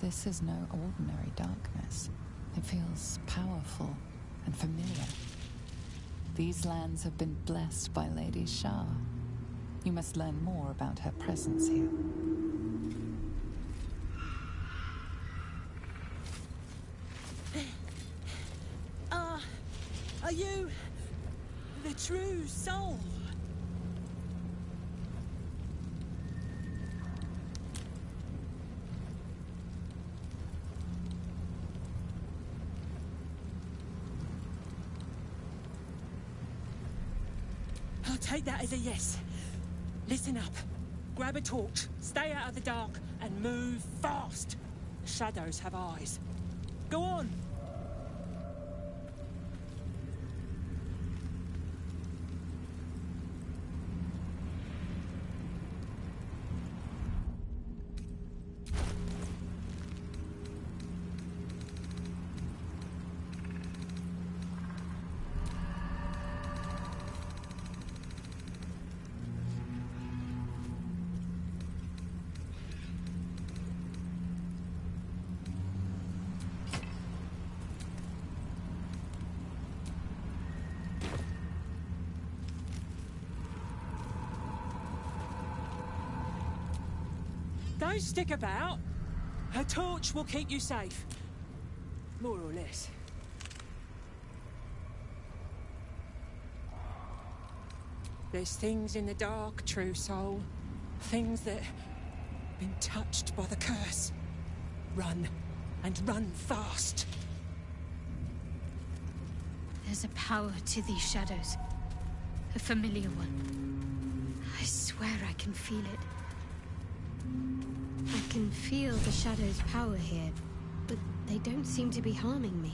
This is no ordinary darkness. It feels powerful and familiar. These lands have been blessed by Lady Shah. You must learn more about her presence here. Are you the true soul? I'll take that as a yes. Listen up. Grab a torch, stay out of the dark, and move fast. The shadows have eyes. Go on! Don't stick about. Her torch will keep you safe. More or less. There's things in the dark, true soul. Things that have been touched by the curse. Run, and run fast. There's a power to these shadows. A familiar one. I swear I can feel it. I can feel the shadows' power here, but they don't seem to be harming me.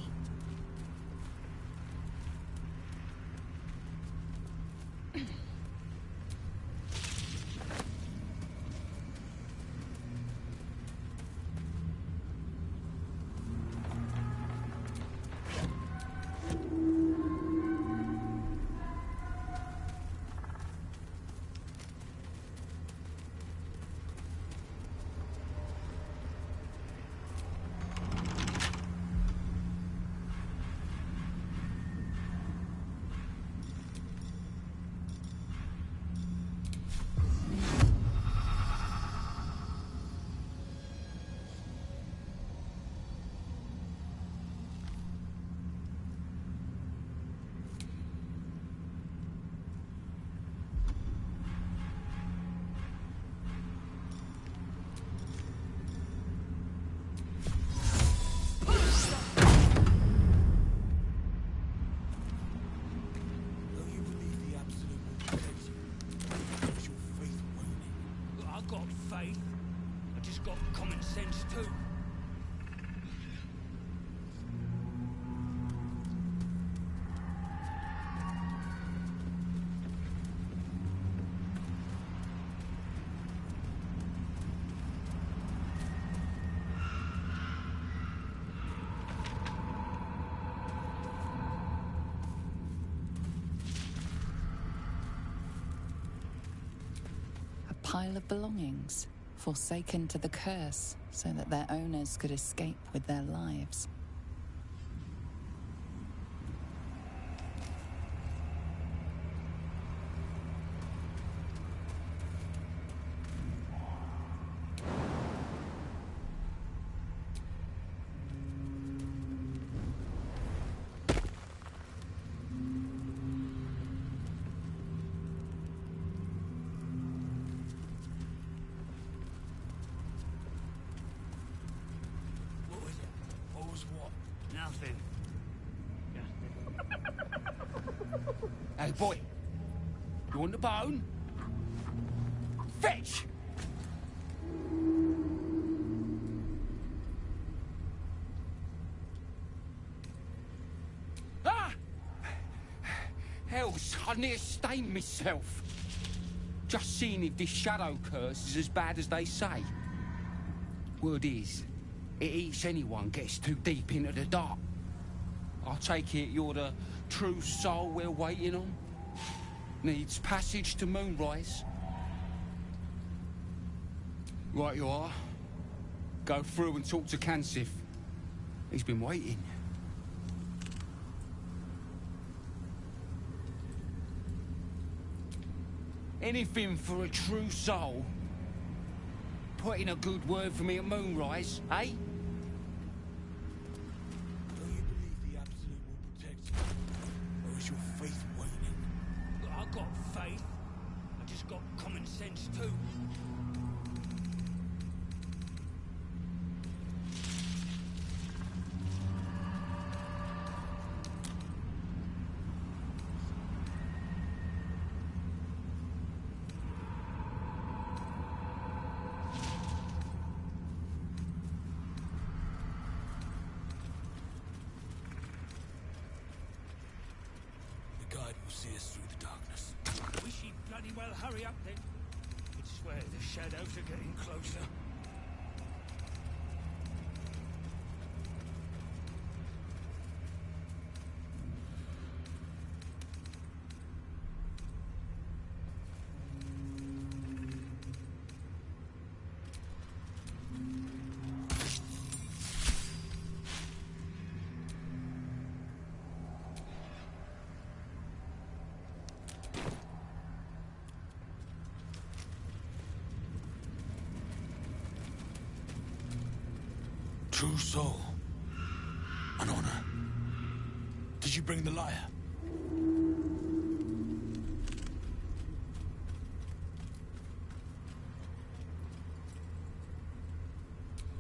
Pile of belongings, forsaken to the curse so that their owners could escape with their lives. Nothing. Hey, boy. You want the bone? Fetch! Ah! Hells, I near stained myself. Just seeing if this shadow curse is as bad as they say. Word is, it eats anyone gets too deep into the dark. I take it you're the true soul we're waiting on? Needs passage to Moonrise? Right you are. Go through and talk to Kansif. He's been waiting. Anything for a true soul. Put in a good word for me at moonrise, eh? Do you believe the Absolute will protect you? Or is your faith waning? I got faith. I just got common sense too. The guide will see us through the darkness. Wish he'd bloody well hurry up then. I'd swear the shadows are getting closer. True soul. An honor. Did you bring the lyre?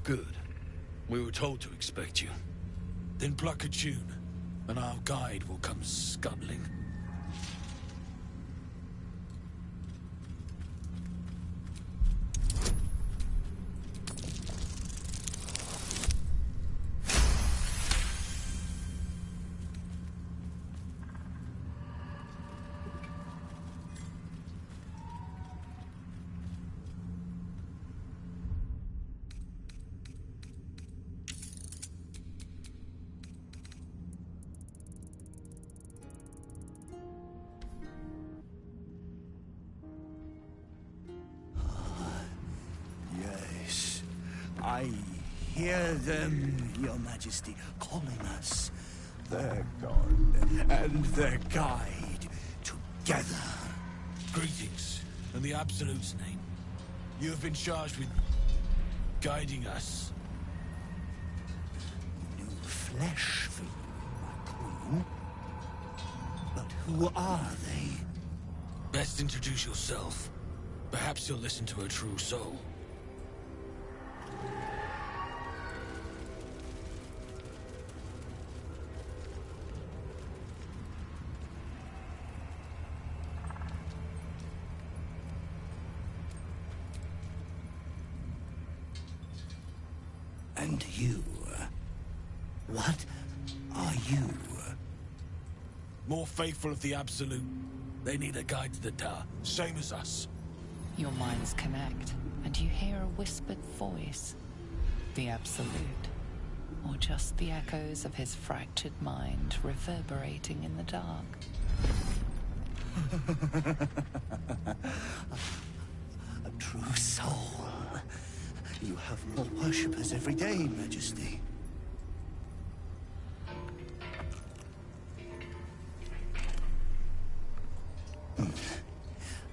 Good. We were told to expect you. Then pluck a tune, and our guide will come scuttling. Yes, I hear them, Your Majesty, calling us. Their god and their guide together. Greetings, in the Absolute's name. You have been charged with guiding us. New flesh for you, my queen. But who are they? Best introduce yourself. Perhaps you'll listen to a true soul. And you? What are you? More faithful of the Absolute. They need a guide to the tower, same as us. Your minds connect, and you hear a whispered voice. The Absolute. Or just the echoes of his fractured mind reverberating in the dark. A true soul. You have more worshippers every day, Majesty.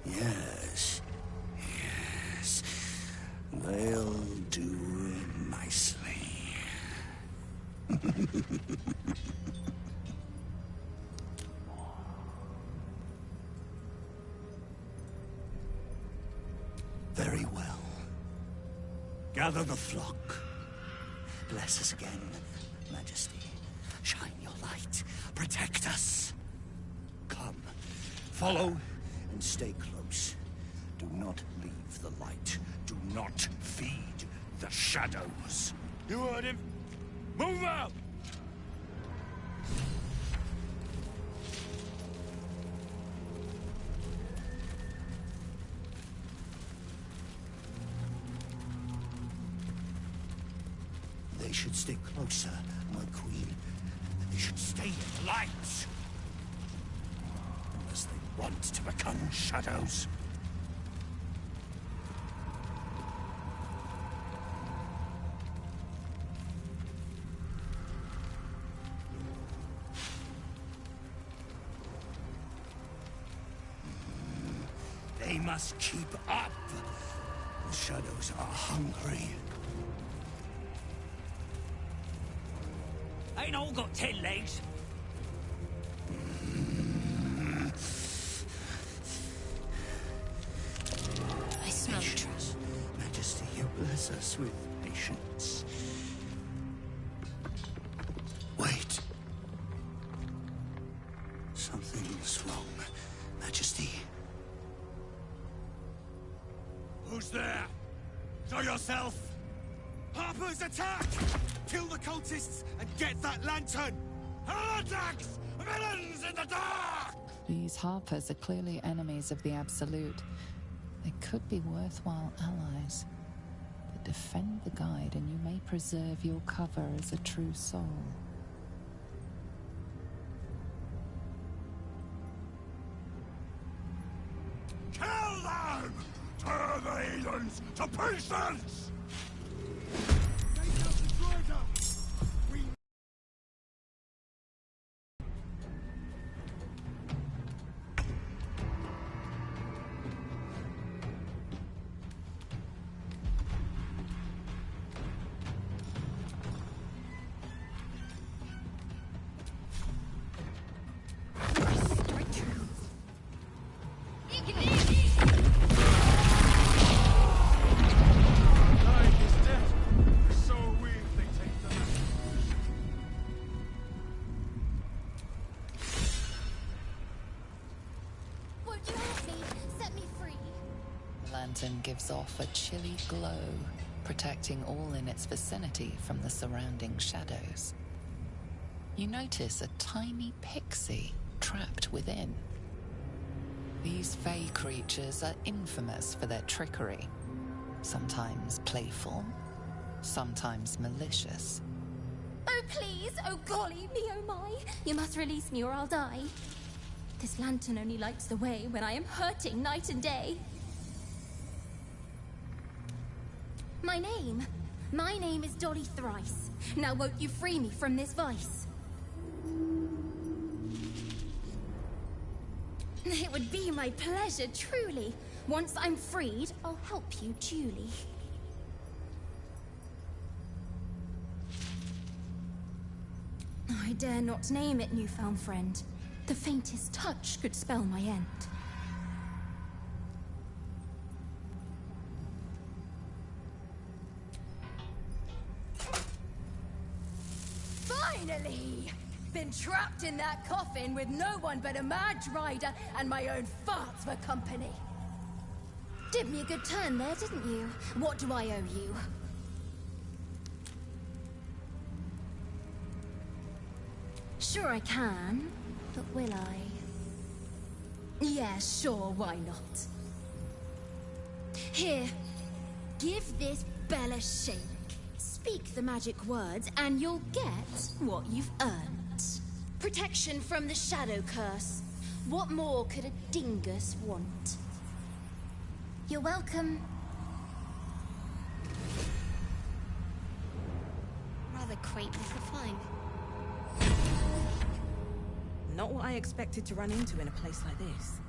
Yes. Yes. They'll do nicely. Very well. Gather the flock. Bless us again, Majesty. Shine your light. Protect us. Come. Follow and stay close. Do not leave the light. Do not feed the shadows. You heard him? Move out! They should stay closer, my queen. They should stay in the light. Unless they want to become shadows. must keep up. The shadows are hungry. Ain't all got 10 legs. I smell the trash. Majesty, you bless us with patience. Wait. Something's wrong, Majesty. Who's there? Show yourself! Harper's attack! Kill the cultists and get that lantern! Heretics! Villains in the dark! These Harpers are clearly enemies of the Absolute. They could be worthwhile allies. But defend the guide and you may preserve your cover as a true soul. Kill them! Tear the heathens to pieces! Take out the driver! We... Dying is dead. So weak they take them. Won't you help me? Set me free. The lantern gives off a chilly glow, protecting all in its vicinity from the surrounding shadows. You notice a tiny pixie trapped within. These fey creatures are infamous for their trickery. Sometimes playful, sometimes malicious. Oh, please! Oh, golly me, oh my! You must release me or I'll die. This lantern only lights the way when I am hurting night and day. My name is Dolly Thrice. Now won't you free me from this vice? It would be my pleasure, truly. Once I'm freed, I'll help you duly. I dare not name it, newfound friend. The faintest touch could spell my end. Finally! Been trapped in that coffin with no one but a mad rider and my own farts for company. Did me a good turn there, didn't you? What do I owe you? Sure I can, but will I? Yeah, sure, why not? Here, give this bell a shake. Speak the magic words and you'll get what you've earned. Protection from the shadow curse. What more could a dingus want? You're welcome. Rather quaint little find. Not what I expected to run into in a place like this.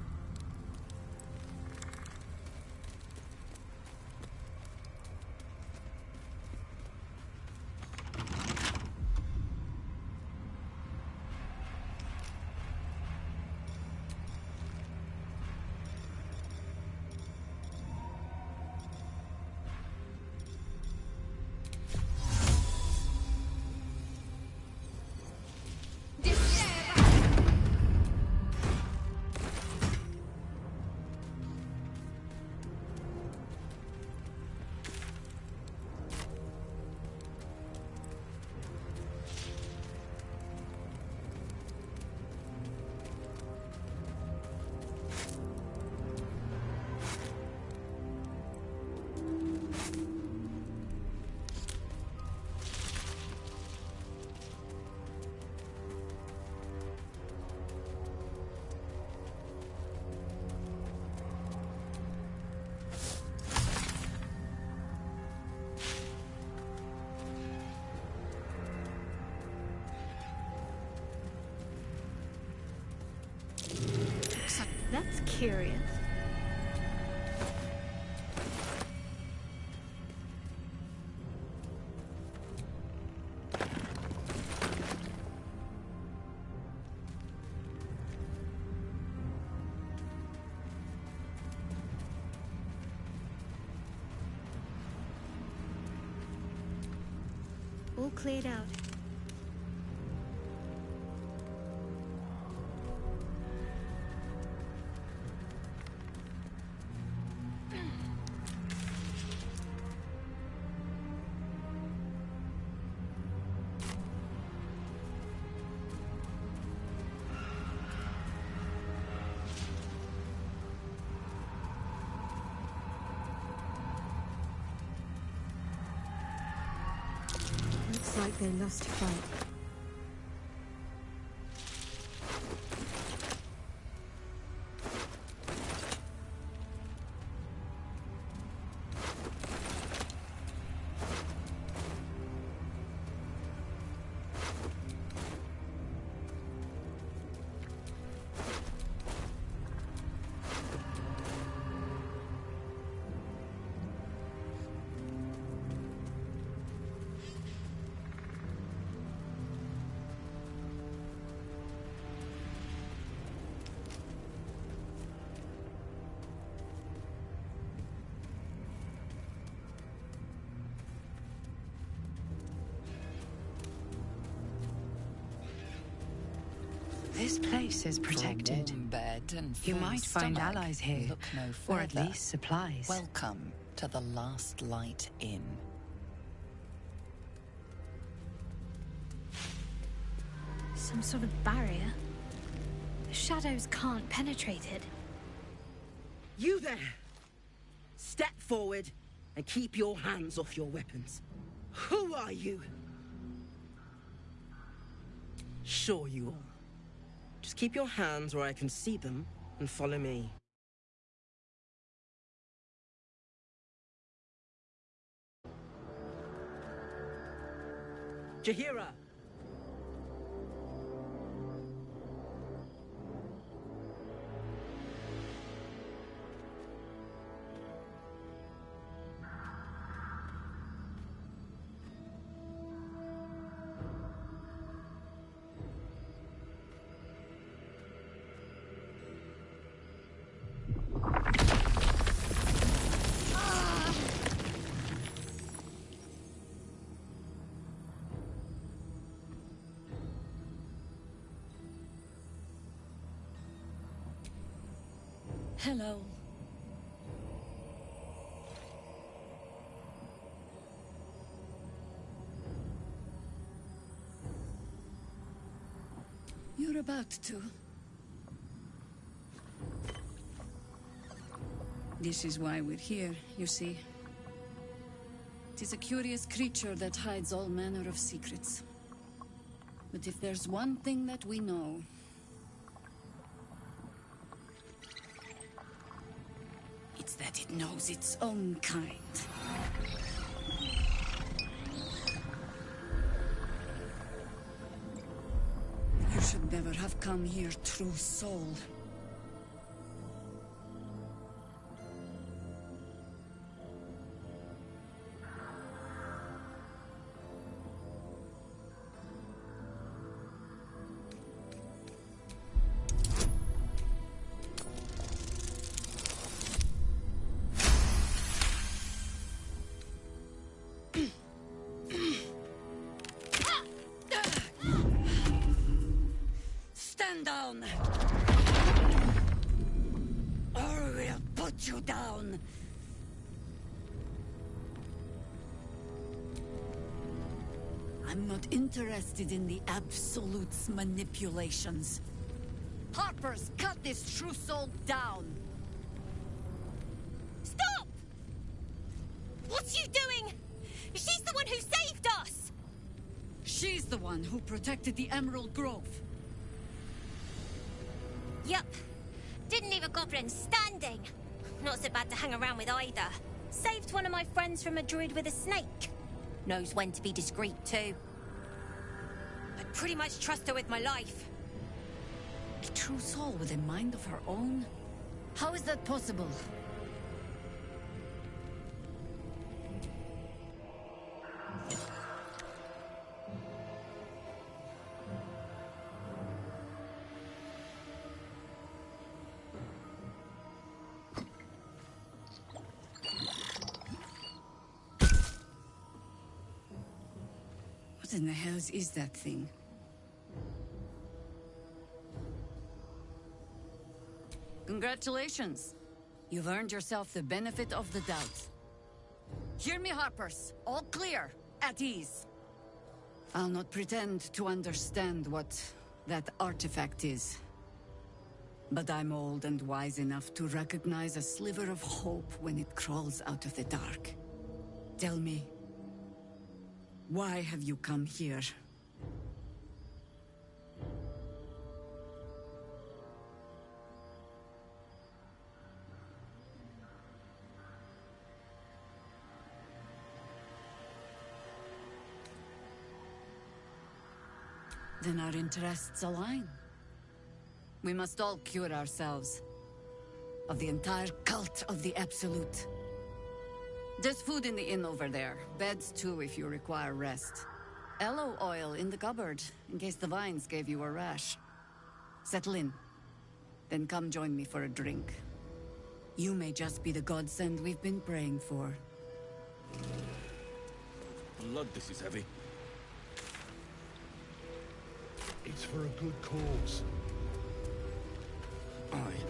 That's curious. All cleared out. Looks like they lost a fight. This place is protected. For a warm bed and You full might find stomach, allies here, look no or at further. least supplies. Welcome to the Last Light Inn. Some sort of barrier. The shadows can't penetrate it. You there! Step forward and keep your hands off your weapons. Who are you? Sure you are. Just keep your hands where I can see them and follow me. Jahira! Hello. You're about to. This is why we're here, you see. It is a curious creature that hides all manner of secrets. But if there's one thing that we know, it's that it knows its own kind. You should never have come here, true soul. Stand down! Or we'll put you down! I'm not interested in the Absolute's manipulations. Harpers, cut this true soul down! Stop! What's you doing? She's the one who saved us! She's the one who protected the Emerald Grove. Yup. Didn't leave a goblin standing. Not so bad to hang around with either. Saved one of my friends from a druid with a snake. Knows when to be discreet too. I'd pretty much trust her with my life. A true soul with a mind of her own? How is that possible? What in the hells is that thing? Congratulations. You've earned yourself the benefit of the doubt. Hear me, Harpers. All clear. At ease. I'll not pretend to understand what that artifact is. But I'm old and wise enough to recognize a sliver of hope when it crawls out of the dark. Tell me, why have you come here? Then our interests align. We must all cure ourselves of the entire cult of the Absolute. There's food in the inn over there. Beds too if you require rest. Aloe oil in the cupboard, in case the vines gave you a rash. Settle in. Then come join me for a drink. You may just be the godsend we've been praying for. Blood, this is heavy. It's for a good cause. Aye.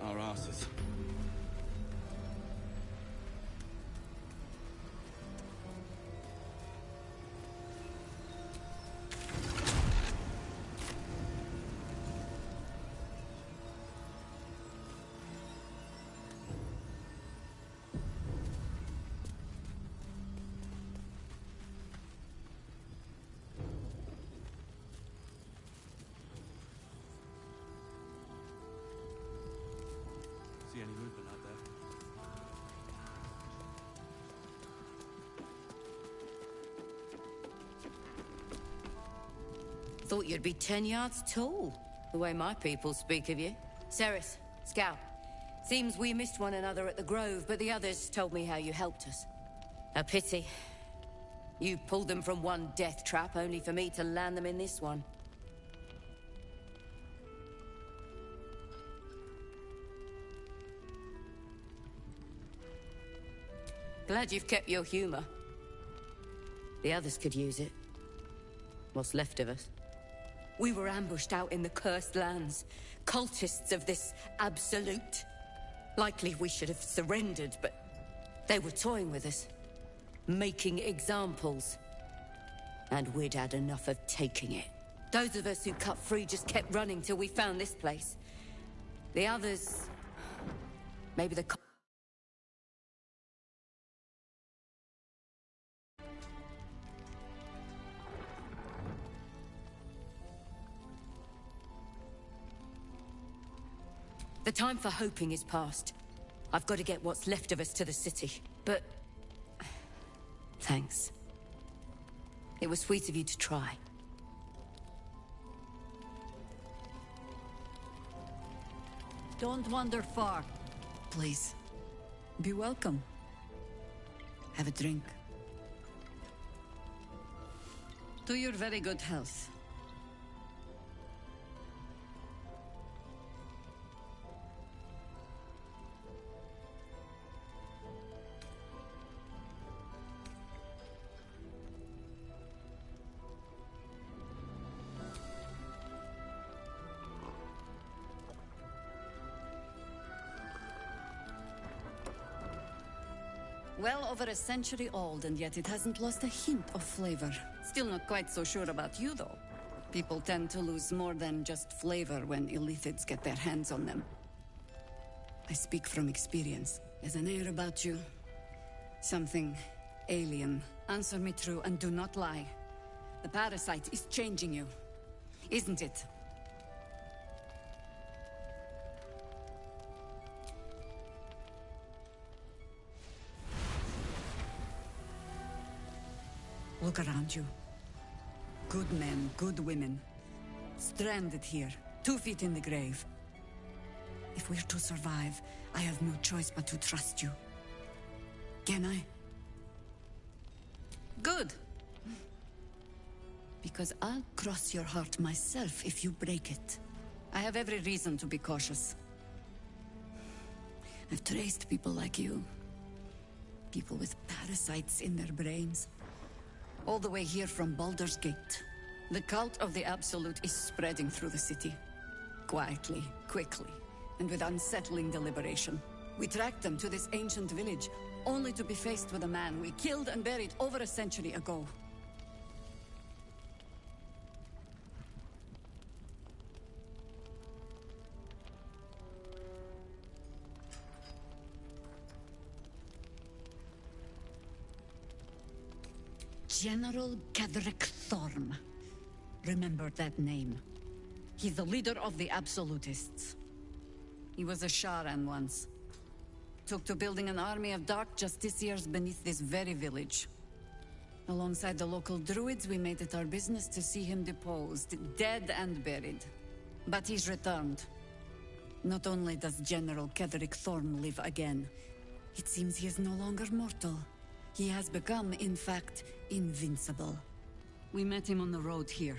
Our asses. See any movement out there? Thought you'd be 10 yards tall, the way my people speak of you. Ceres, Scout. Seems we missed one another at the Grove, but the others told me how you helped us. A pity. You pulled them from one death trap, only for me to land them in this one. Glad you've kept your humor. The others could use it. What's left of us. We were ambushed out in the Cursed Lands. Cultists of this Absolute. Likely we should have surrendered, but they were toying with us. Making examples. And we'd had enough of taking it. Those of us who cut free just kept running till we found this place. The others... maybe the... The time for hoping is past. I've got to get what's left of us to the city. But... thanks. It was sweet of you to try. Don't wander far. Please. Be welcome. Have a drink. To your very good health. Well over a century old, and yet it hasn't lost a hint of flavor. Still not quite so sure about you, though. People tend to lose more than just flavor when illithids get their hands on them. I speak from experience. There's an air about you. Something alien. Answer me true and do not lie. The parasite is changing you, isn't it? Look around you. Good men, good women. Stranded here, 2 feet in the grave. If we're to survive, I have no choice but to trust you. Can I? Good. Because I'll cross your heart myself if you break it. I have every reason to be cautious. I've traced people like you. People with parasites in their brains. All the way here from Baldur's Gate. The cult of the Absolute is spreading through the city. Quietly, quickly, and with unsettling deliberation. We tracked them to this ancient village, only to be faced with a man we killed and buried over a century ago. General Ketheric Thorm. Remember that name. He's the leader of the Absolutists. He was a Sharan once. Took to building an army of dark justiciars beneath this very village. Alongside the local druids, we made it our business to see him deposed, dead and buried. But he's returned. Not only does General Ketheric Thorm live again, it seems he is no longer mortal. He has become, in fact, invincible. We met him on the road here,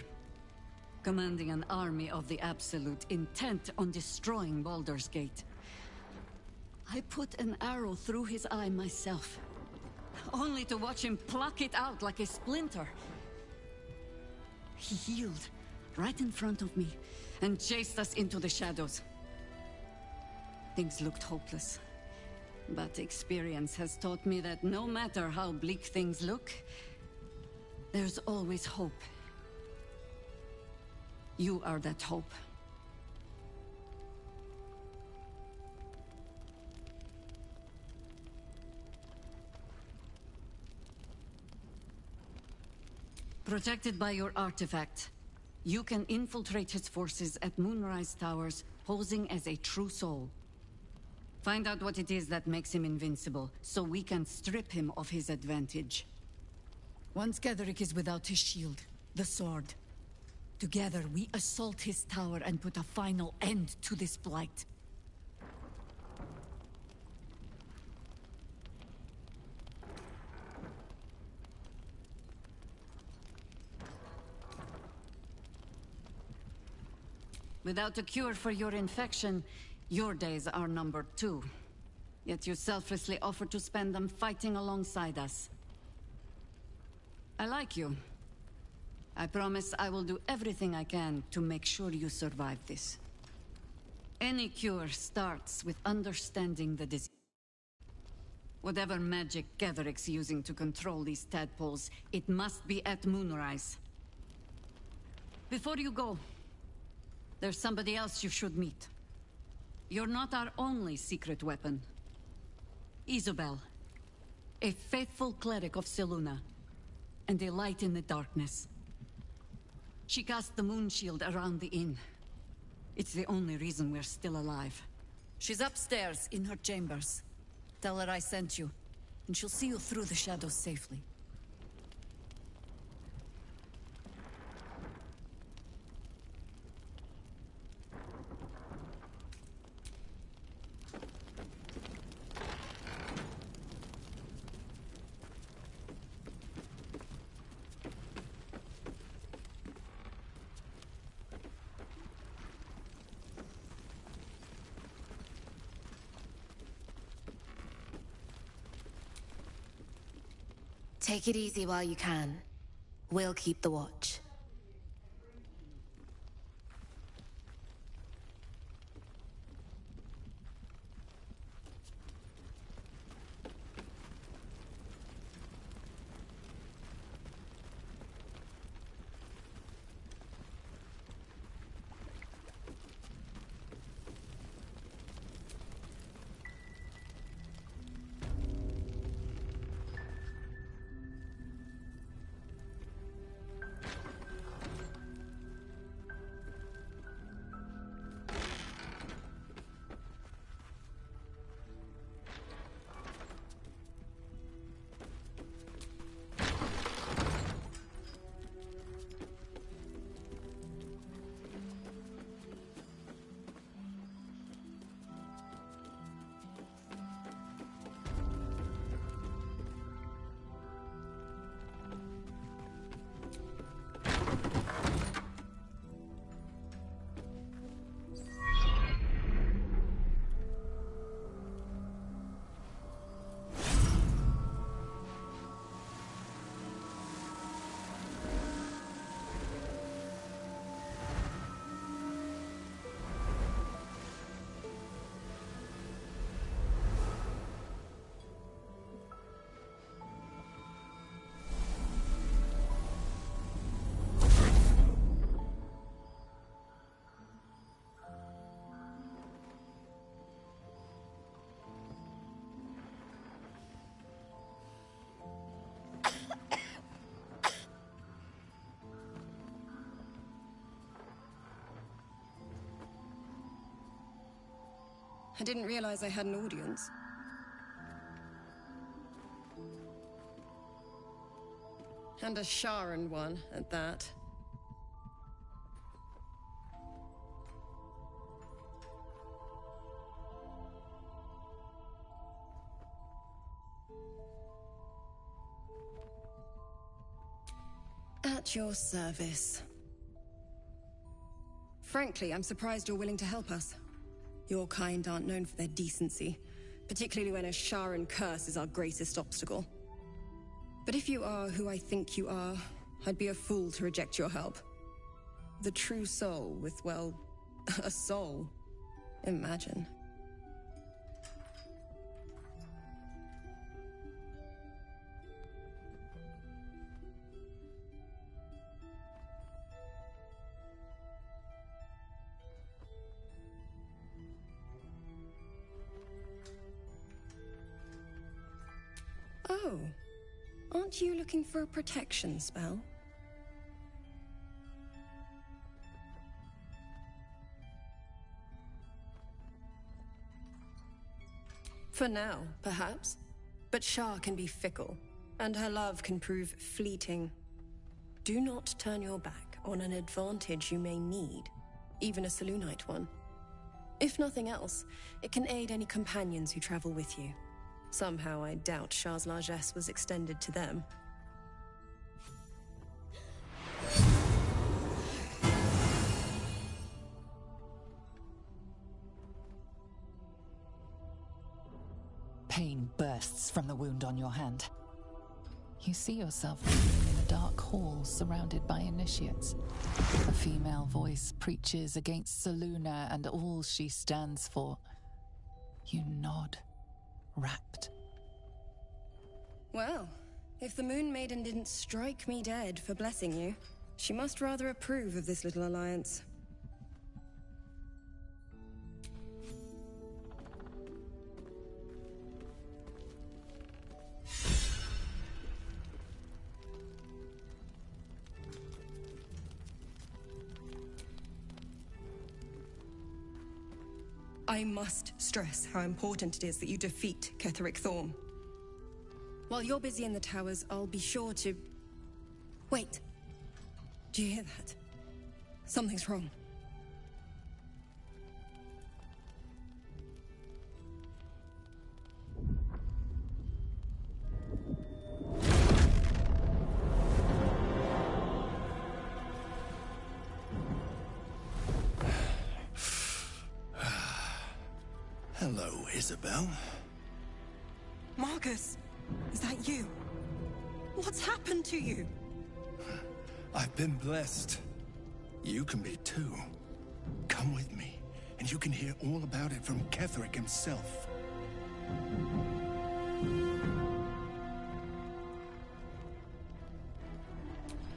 commanding an army of the Absolute, intent on destroying Baldur's Gate. I put an arrow through his eye myself, only to watch him pluck it out like a splinter. He healed right in front of me and chased us into the shadows. Things looked hopeless. But experience has taught me that no matter how bleak things look, there's always hope. You are that hope. Protected by your artifact, you can infiltrate his forces at Moonrise Towers, posing as a true soul. Find out what it is that makes him invincible, so we can strip him of his advantage. Once Ketheric is without his shield, the sword, together we assault his tower and put a final end to this blight. Without a cure for your infection, your days are numbered too. Yet you selflessly offer to spend them fighting alongside us. I like you. I promise I will do everything I can to make sure you survive this. Any cure starts with understanding the disease. Whatever magic Ketheric's using to control these tadpoles, it must be at Moonrise. Before you go, there's somebody else you should meet. You're not our only secret weapon. Isabel, a faithful cleric of Selûne, and a light in the darkness. She cast the moon shield around the inn. It's the only reason we're still alive. She's upstairs in her chambers. Tell her I sent you, and she'll see you through the shadows safely. Take it easy while you can. We'll keep the watch. I didn't realize I had an audience. And a Sharan one, at that. At your service. Frankly, I'm surprised you're willing to help us. Your kind aren't known for their decency, particularly when a Sharan curse is our greatest obstacle. But if you are who I think you are, I'd be a fool to reject your help. The true soul with, well, a soul. Imagine. Oh, aren't you looking for a protection spell? For now, perhaps. But Shah can be fickle, and her love can prove fleeting. Do not turn your back on an advantage you may need, even a Selûnite one. If nothing else, it can aid any companions who travel with you. Somehow I doubt Shah's largesse was extended to them. Pain bursts from the wound on your hand. You see yourself in a dark hall surrounded by initiates. A female voice preaches against Selûne and all she stands for. You nod, rapt. Well, if the Moon Maiden didn't strike me dead for blessing you, she must rather approve of this little alliance. I must stress how important it is that you defeat Ketheric Thorm. While you're busy in the towers, I'll be sure to... Wait. Do you hear that? Something's wrong. Hello, Isabel. Marcus, is that you? What's happened to you? I've been blessed. You can be too. Come with me, and you can hear all about it from Ketheric himself.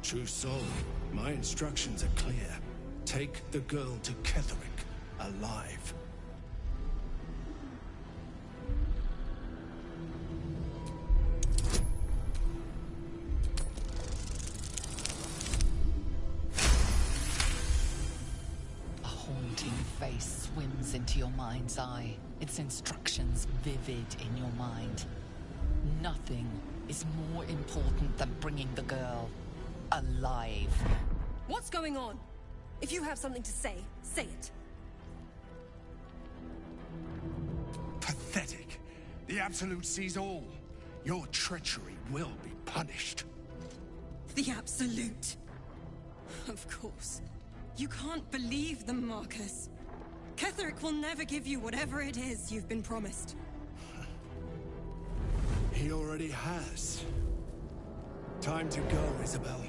True soul, my instructions are clear. Take the girl to Ketheric, alive. Face swims into your mind's eye, its instructions vivid in your mind. Nothing is more important than bringing the girl alive. What's going on? If you have something to say, say it. Pathetic. The Absolute sees all. Your treachery will be punished. The Absolute? Of course. You can't believe them, Marcus. Ketheric will never give you whatever it is you've been promised. He already has. Time to go, Isabel.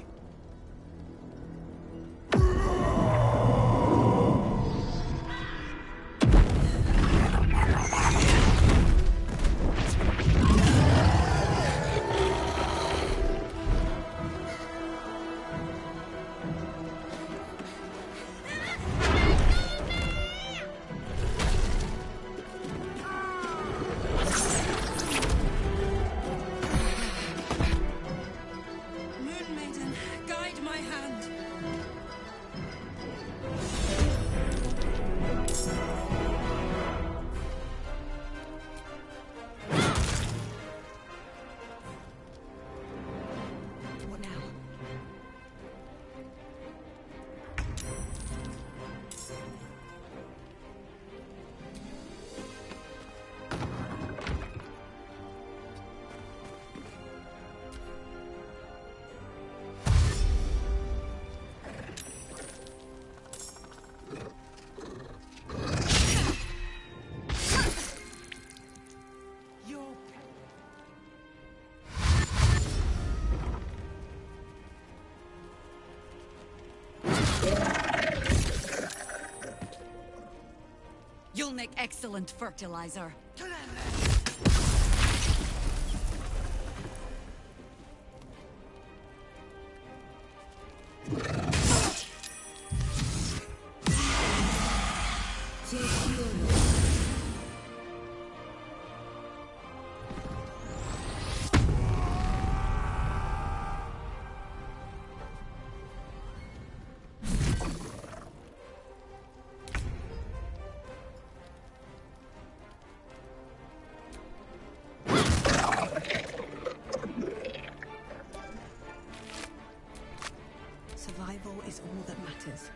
excellent fertilizer. Survival is all that matters.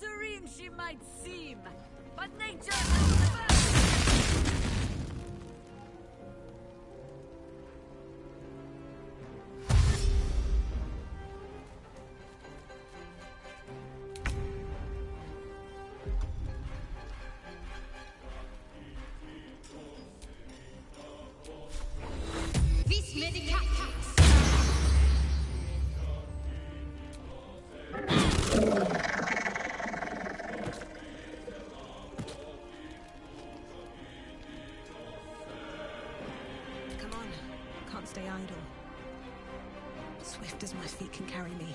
Serene she might seem, but nature... Vis medicat. Come on, can't stay idle. Swift as my feet can carry me.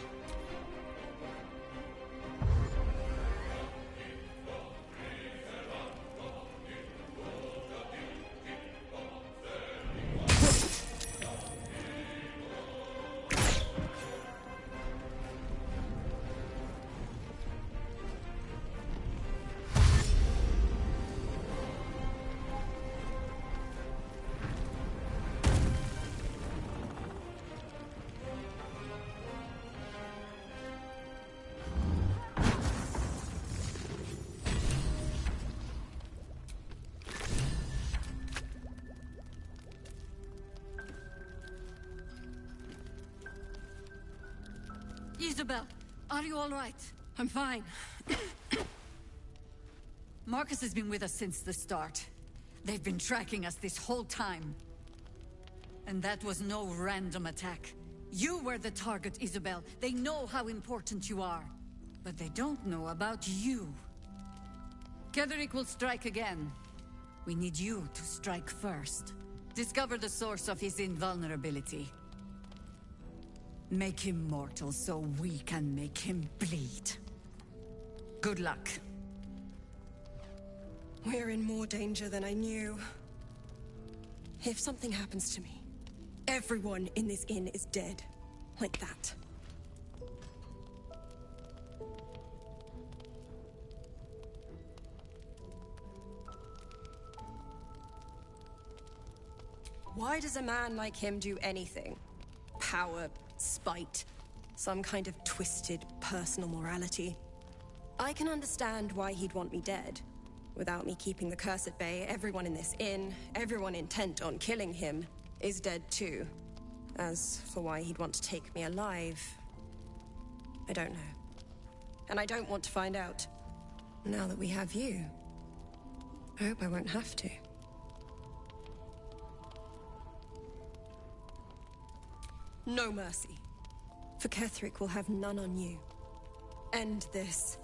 Isabel, are you all right? I'm fine. Marcus has been with us since the start. They've been tracking us this whole time. And that was no random attack. You were the target, Isabel. They know how important you are. But they don't know about you. Ketherick will strike again. We need you to strike first. Discover the source of his invulnerability. Make him mortal so we can make him bleed. Good luck. We're in more danger than I knew. If something happens to me, everyone in this inn is dead. Like that. Why does a man like him do anything? Power, spite, some kind of twisted personal morality. I can understand why he'd want me dead. Without me keeping the curse at bay, everyone in this inn, everyone intent on killing him, is dead too. As for why he'd want to take me alive, I don't know. And I don't want to find out. Now that we have you, I hope I won't have to. No mercy. For Ketherick will have none on you. End this.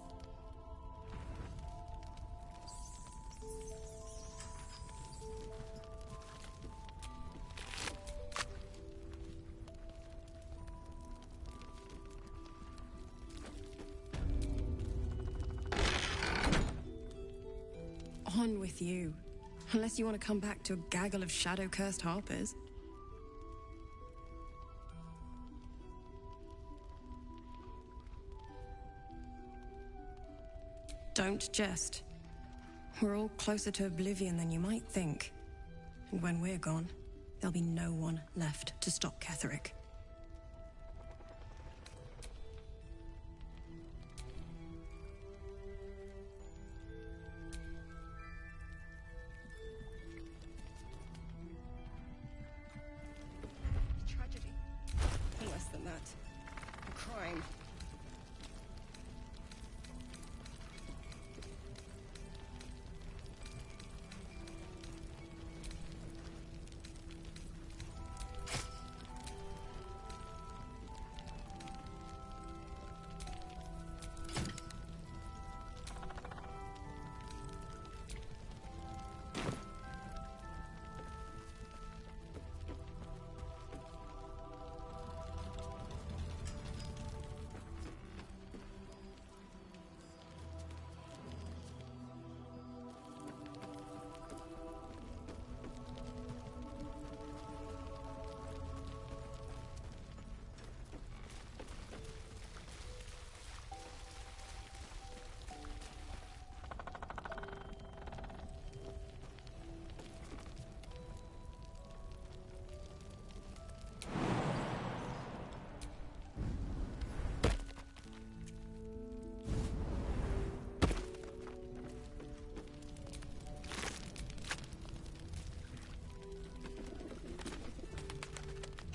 On with you. Unless you want to come back to a gaggle of shadow-cursed harpers. Don't jest. We're all closer to oblivion than you might think. And when we're gone, there'll be no one left to stop Ketherick. Tragedy. Less than that. A crime.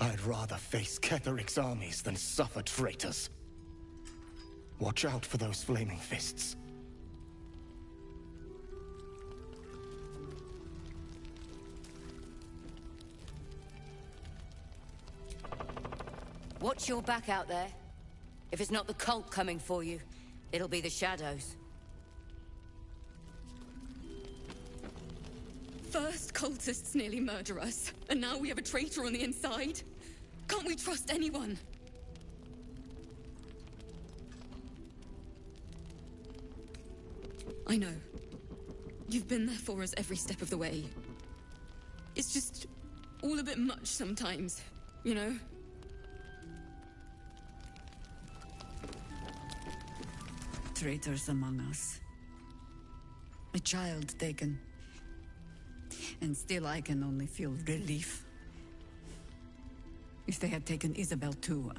I'd rather face Ketherick's armies than suffer traitors. Watch out for those flaming fists. Watch your back out there. If it's not the cult coming for you, it'll be the shadows. First, cultists nearly murder us, and now we have a traitor on the inside. Can't we trust anyone? I know. You've been there for us every step of the way. It's just all a bit much sometimes, you know? Traitors among us. A child taken. And still I can only feel relief. If they had taken Isabel too,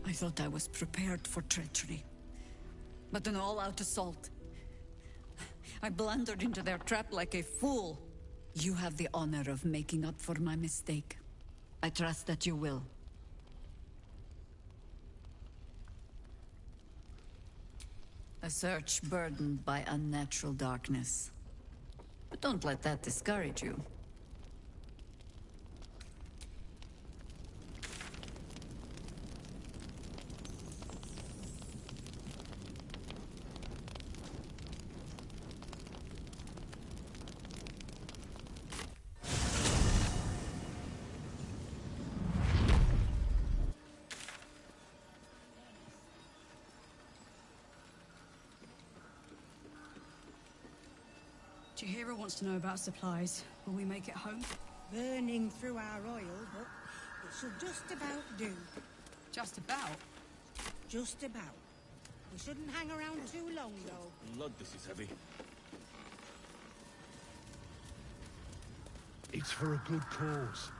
I thought I was prepared for treachery. But an all-out assault. I blundered into their trap like a fool. You have the honor of making up for my mistake. I trust that you will. A search burdened by unnatural darkness. But don't let that discourage you. Chihiro wants to know about supplies. Will we make it home? Burning through our oil, but it should just about do. Just about? Just about. We shouldn't hang around too long, though. Blood, this is heavy. It's for a good cause.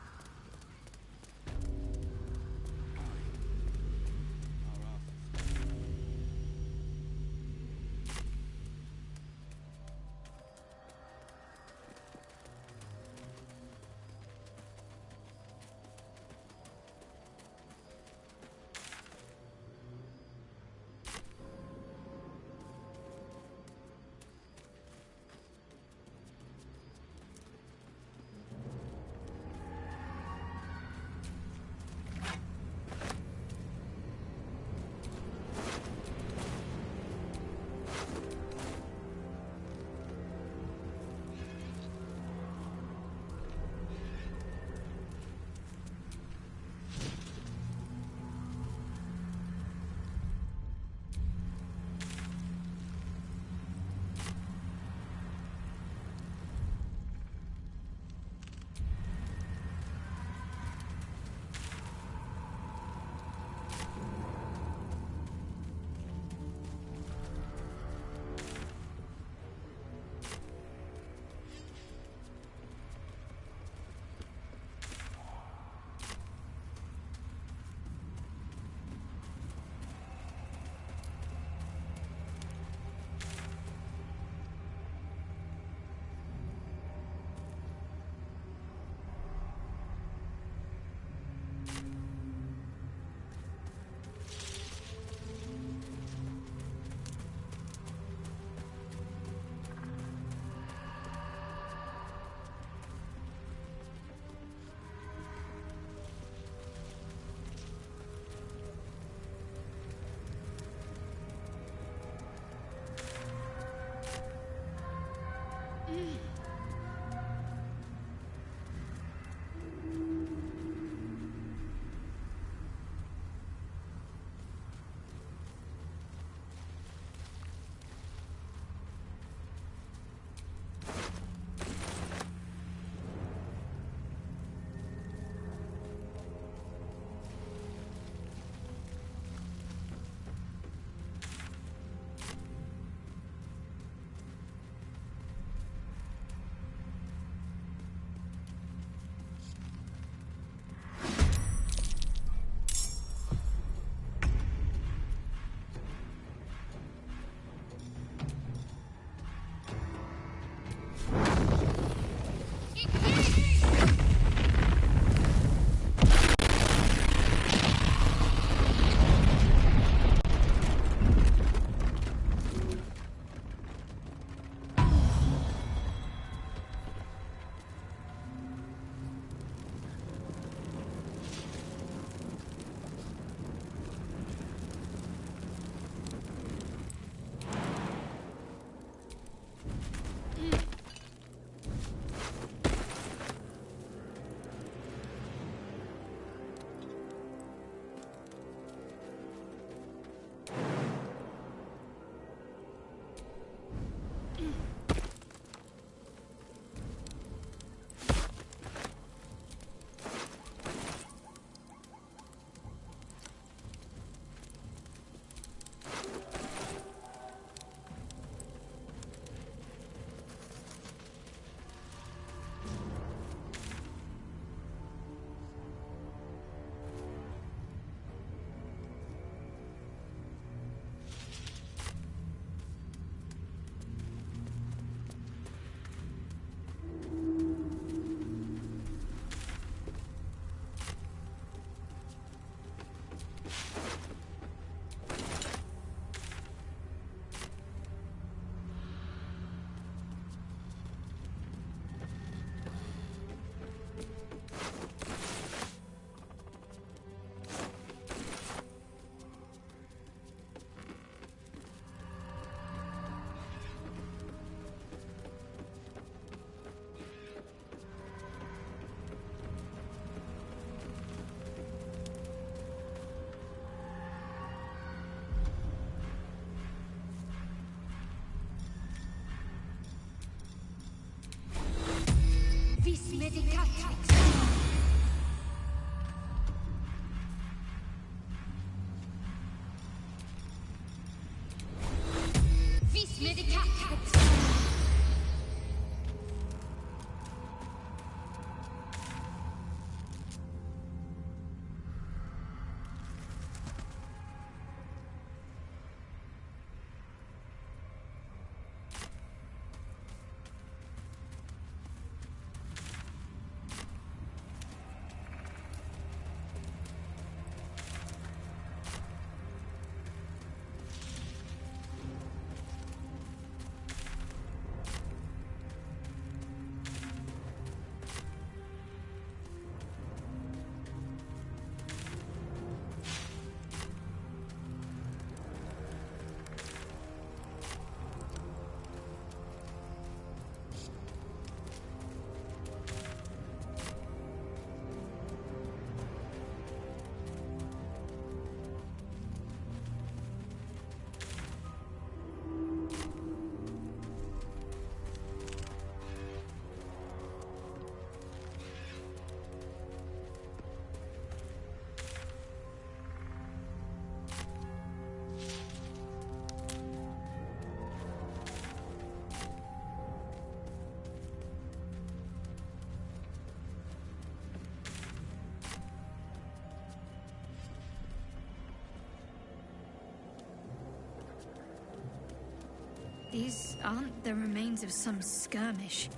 These aren't the remains of some skirmish.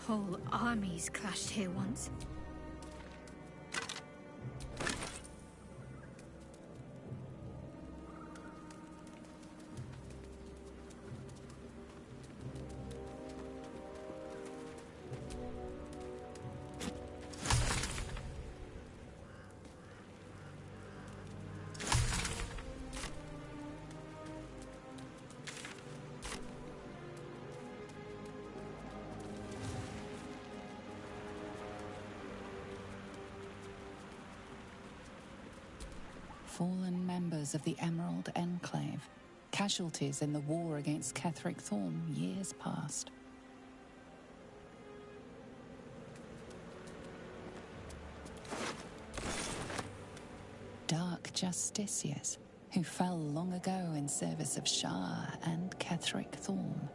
Whole armies clashed here once. Fallen members of the Emerald Enclave, casualties in the war against Ketheric Thorn years past. Dark justiciars who fell long ago in service of Shah and Ketheric Thorn.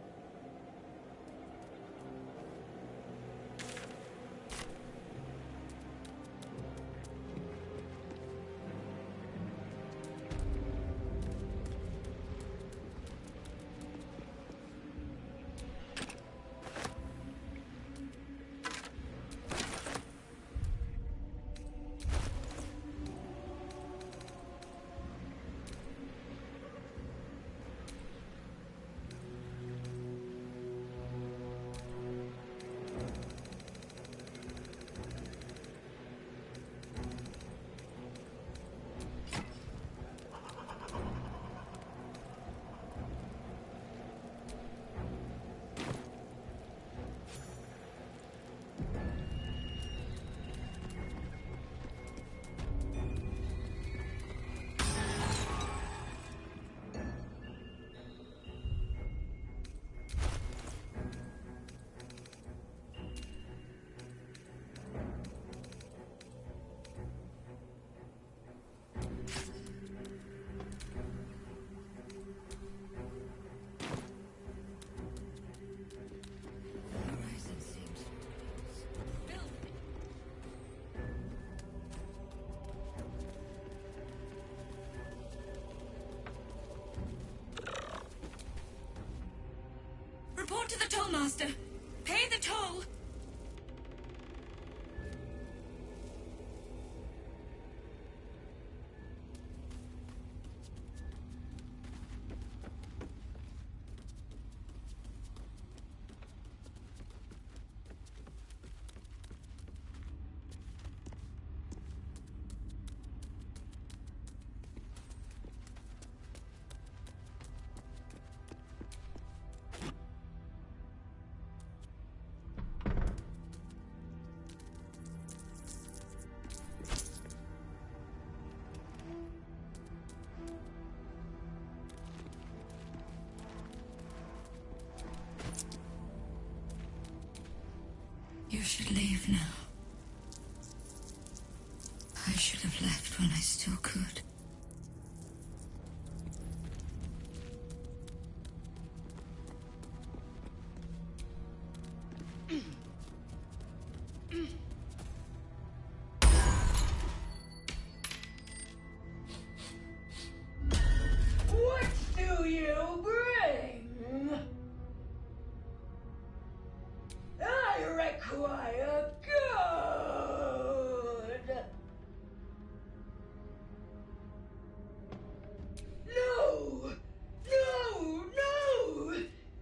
Report to the tollmaster. Pay the toll. should leave now. I should have left when I still could. What do you bring? I require good. No! No! No!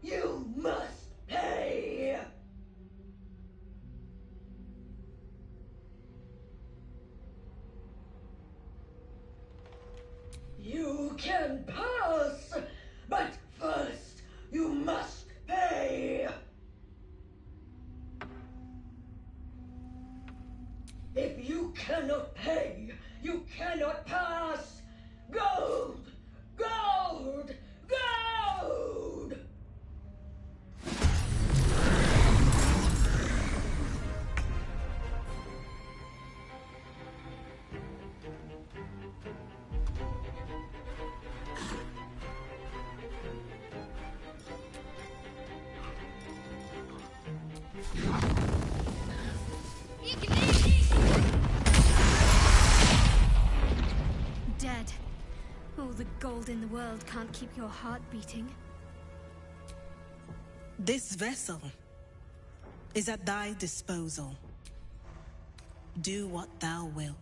You must pay! You can pass, but first you must pay. If you cannot pay, you cannot pass. Gold! Gold! Gold! Dead. All the gold in the world can't keep your heart beating. This vessel is at thy disposal. Do what thou wilt.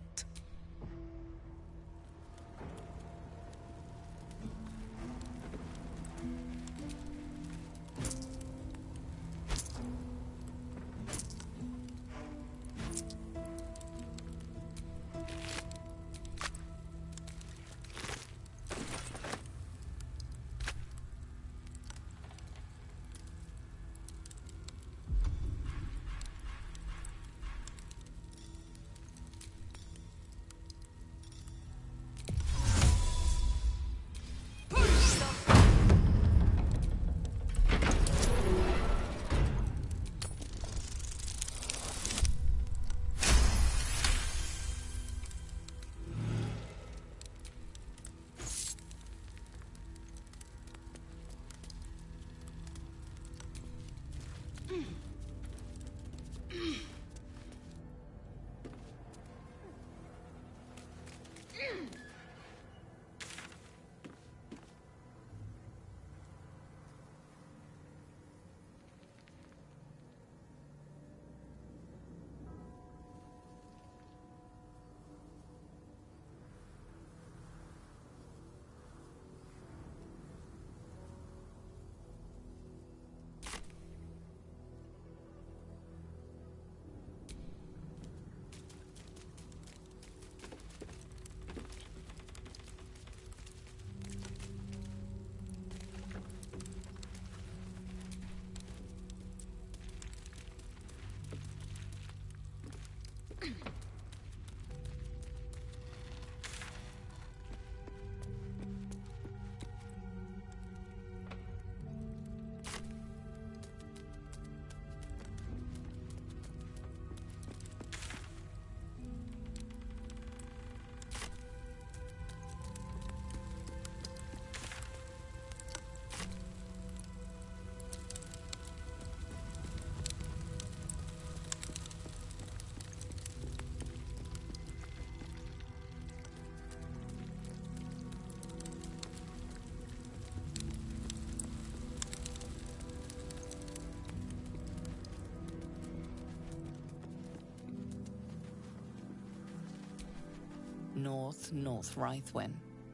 North Rythwin,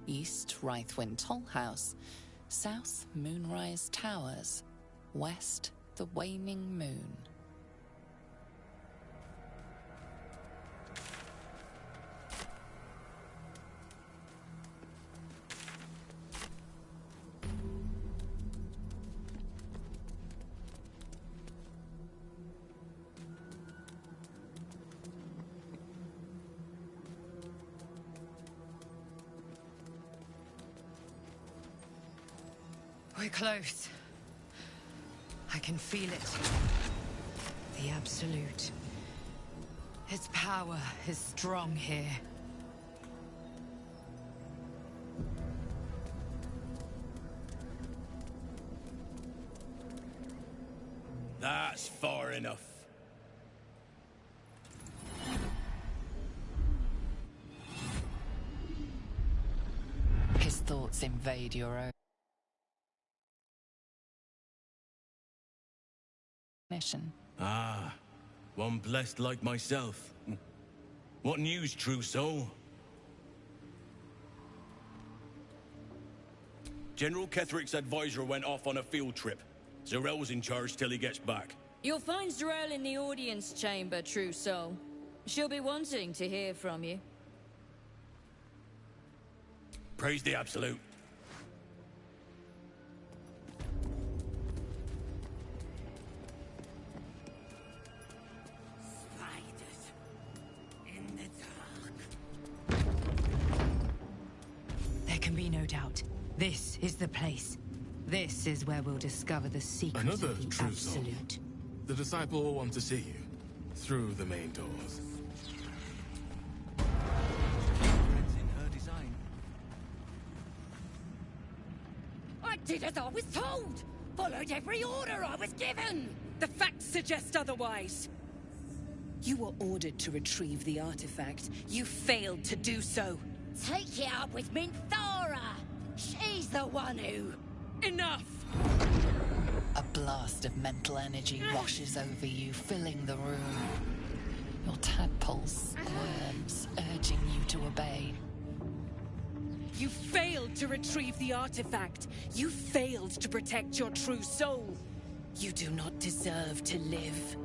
East Rythwin Tollhouse, South Moonrise Towers, West the Waning Moon. We're close. I can feel it. The Absolute. Its power is strong here. That's far enough. His thoughts invade your own. Mission. Ah, one blessed like myself. What news, true soul? General Ketheric's advisor went off on a field trip. Zarel's in charge till he gets back. You'll find Zarel in the audience chamber, true soul. She'll be wanting to hear from you. Praise the Absolute. Spiders in the dark. There can be no doubt. This is the place. This is where we'll discover the secret Another of the true soul. Absolute. The disciple will want to see you through the main doors. I did as I was told! Followed every order I was given! The facts suggest otherwise. You were ordered to retrieve the artifact. You failed to do so. Take it up with Minthara! She's the one who... Enough! A blast of mental energy washes over you, filling the room. Your tadpoles squirms, urging you to obey. You failed to retrieve the artifact. You failed to protect your true soul. You do not deserve to live.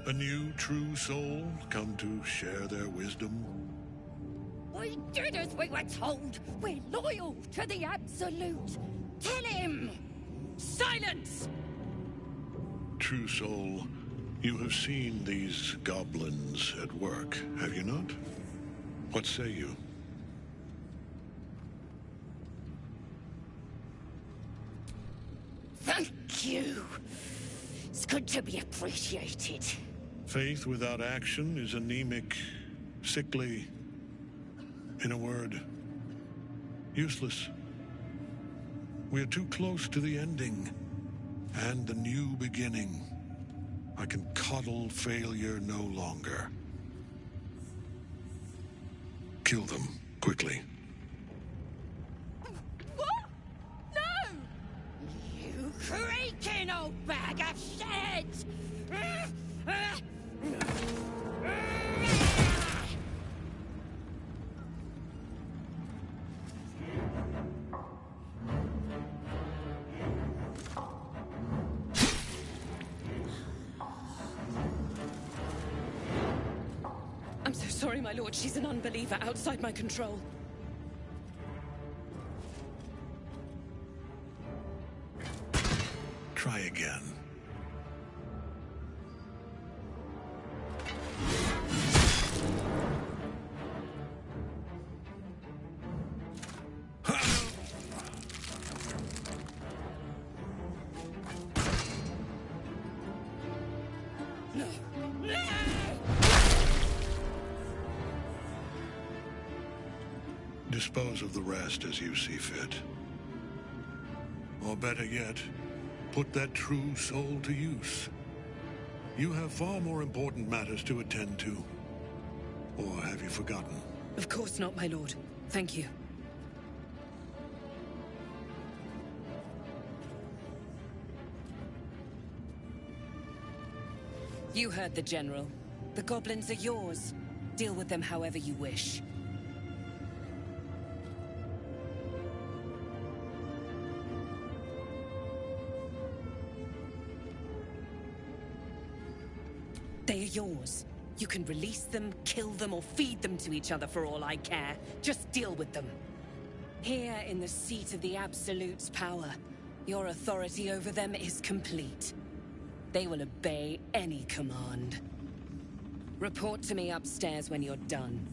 A new true soul come to share their wisdom? We did as we were told! We're loyal to the Absolute! Kill him! Silence! True soul, you have seen these goblins at work, have you not? What say you? Thank you! It's good to be appreciated. Faith without action is anemic, sickly, in a word, useless. We are too close to the ending and the new beginning. I can coddle failure no longer. Kill them, quickly. What? No! You creaking old bag of shit! I'm so sorry, my lord. She's an unbeliever outside my control. Try again. Dispose of the rest as you see fit. Or better yet, put that true soul to use. You have far more important matters to attend to. Or have you forgotten? Of course not, my lord. Thank you. You heard the General. The goblins are yours. Deal with them however you wish. They are yours. You can release them, kill them, or feed them to each other for all I care. Just deal with them. Here in the seat of the Absolute's power, your authority over them is complete. They will obey any command. Report to me upstairs when you're done.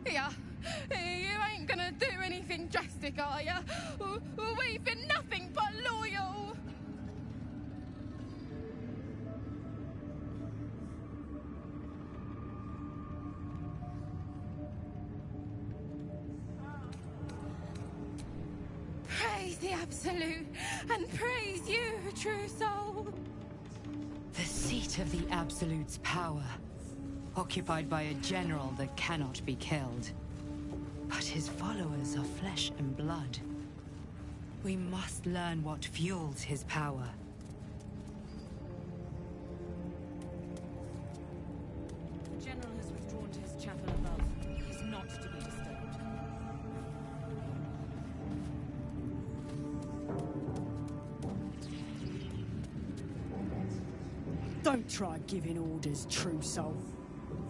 Yeah, you ain't gonna do anything drastic, are ya? We've been nothing but loyal. Praise the Absolute, and praise you, true soul. The seat of the Absolute's power, occupied by a general that cannot be killed. But his followers are flesh and blood. We must learn what fuels his power. The general has withdrawn to his chapel above. He's not to be disturbed. Don't try giving orders, true soul.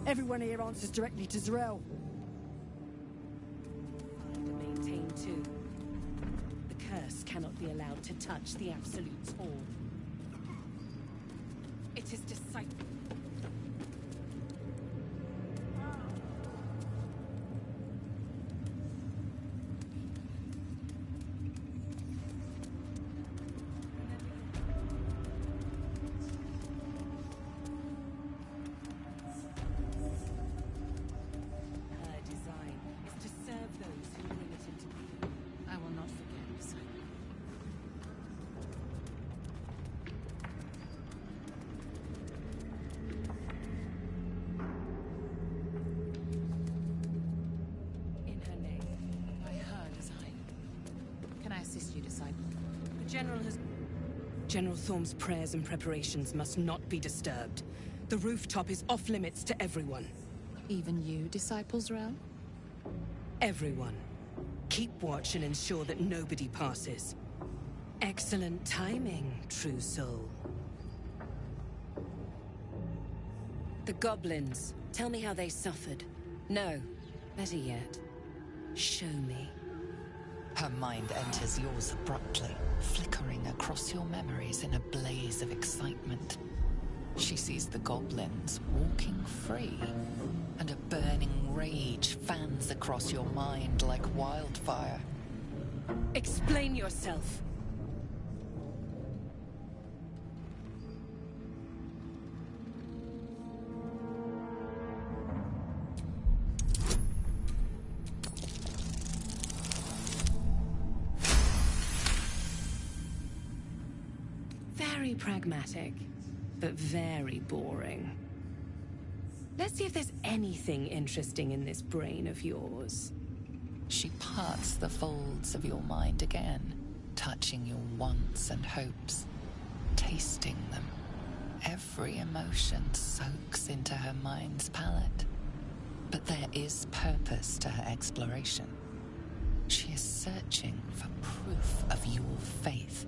Everyone here answers directly to Z'rell. Maintain too. The curse cannot be allowed to touch the Absolute's orb. It is disciple. General Thorm's prayers and preparations must not be disturbed. The rooftop is off limits to everyone. Even you, Disciples Realm? Everyone. Keep watch and ensure that nobody passes. Excellent timing, true soul. The goblins. Tell me how they suffered. No, better yet, show me. Her mind enters yours abruptly, flickering across your memories in a blaze of excitement. She sees the goblins walking free, and a burning rage fans across your mind like wildfire. Explain yourself. Very pragmatic, but very boring. Let's see if there's anything interesting in this brain of yours. She parts the folds of your mind again, touching your wants and hopes, tasting them. Every emotion soaks into her mind's palate. But there is purpose to her exploration. She is searching for proof of your faith.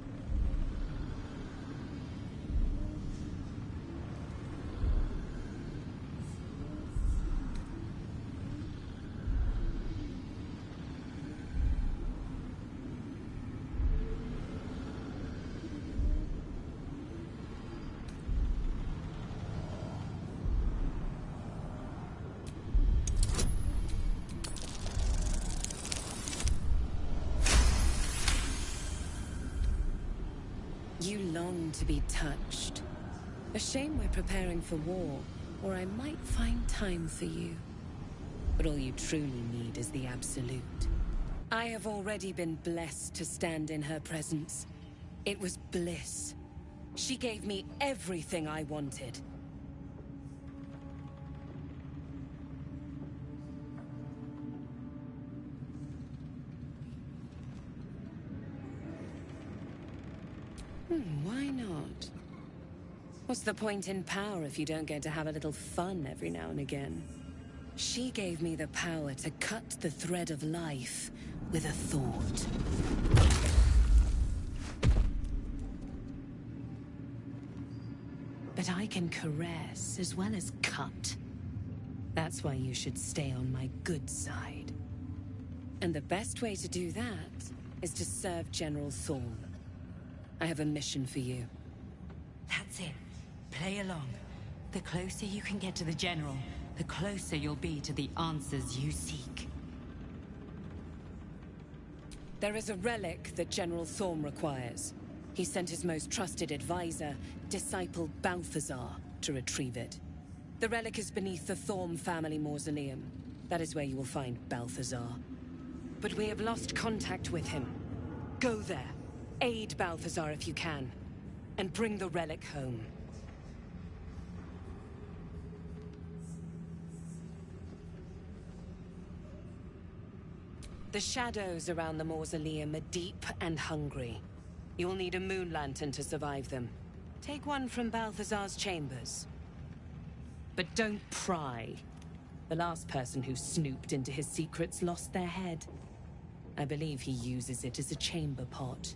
You long to be touched. A shame we're preparing for war, or I might find time for you. But all you truly need is the Absolute. I have already been blessed to stand in her presence. It was bliss. She gave me everything I wanted. Why not? What's the point in power if you don't get to have a little fun every now and again? She gave me the power to cut the thread of life with a thought. But I can caress as well as cut. That's why you should stay on my good side. And the best way to do that is to serve General Thorm. I have a mission for you. That's it. Play along. The closer you can get to the General, the closer you'll be to the answers you seek. There is a relic that General Thorm requires. He sent his most trusted advisor, disciple Balthazar, to retrieve it. The relic is beneath the Thorm family mausoleum. That is where you will find Balthazar. But we have lost contact with him. Go there, aid Balthazar if you can, and bring the relic home. The shadows around the mausoleum are deep and hungry. You'll need a moon lantern to survive them. Take one from Balthazar's chambers. But don't pry. The last person who snooped into his secrets lost their head. I believe he uses it as a chamber pot.